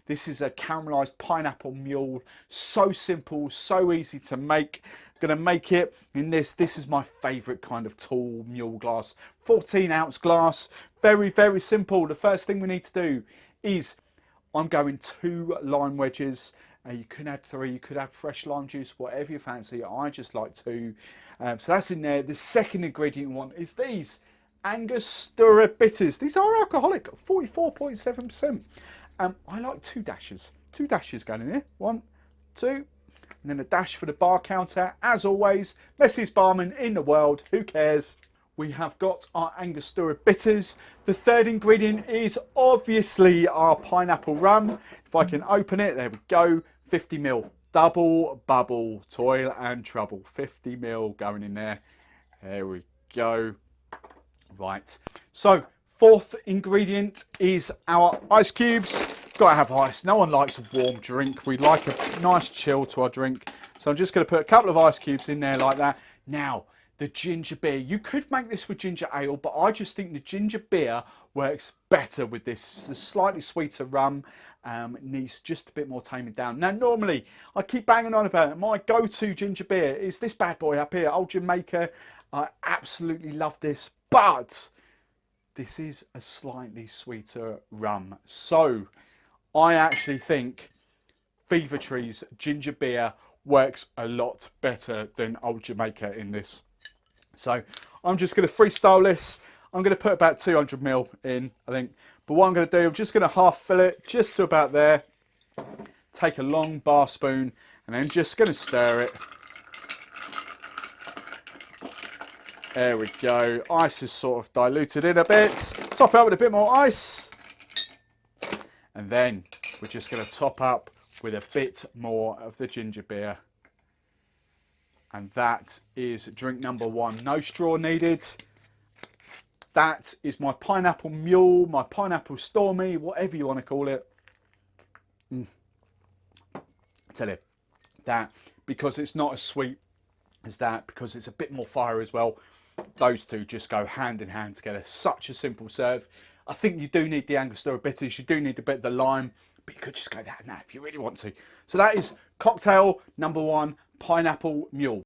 This is a caramelised pineapple mule. So simple, so easy to make. Gonna make it in this. This is my favourite kind of tall mule glass. 14-ounce glass. Very, very simple. The first thing we need to do is I'm going 2 lime wedges. You could add 3, you could add fresh lime juice, whatever you fancy. I just like 2. So that's in there. The second ingredient you want is these Angostura bitters. These are alcoholic, 44.7%. I like 2 dashes. 2 dashes going in here. 1, 2, and then a dash for the bar counter. As always, messiest barman in the world. Who cares? We have got our Angostura bitters. The third ingredient is obviously our pineapple rum. If I can open it, there we go. 50 ml. Double bubble, toil and trouble. 50 ml going in there. There we go. Right. So, fourth ingredient is our ice cubes. Gotta have ice. No one likes a warm drink. We like a nice chill to our drink. So I'm just going to put a couple of ice cubes in there like that. Now, the ginger beer. You could make this with ginger ale, but I just think the ginger beer works better with this. The slightly sweeter rum needs just a bit more taming down. Now, normally, I keep banging on about it. My go-to ginger beer is this bad boy up here, Old Jamaica. I absolutely love this, but this is a slightly sweeter rum. So, I actually think Fever Tree's ginger beer works a lot better than Old Jamaica in this. So I'm just going to freestyle this. I'm going to put about 200 ml in, I think. But what I'm going to do, I'm just going to half fill it just to about there. Take a long bar spoon and then just going to stir it. There we go. Ice is sort of diluted in a bit. Top up with a bit more ice. And then we're just going to top up with a bit more of the ginger beer. And that is drink number 1. No straw needed. That is my pineapple mule, my pineapple stormy, whatever you want to call it. I tell you, that, because it's not as sweet as that, because it's a bit more fire as well, those two just go hand in hand together. Such a simple serve. I think you do need the Angostura bitters, you do need a bit of the lime, but you could just go that now if you really want to. So that is cocktail number 1, pineapple mule.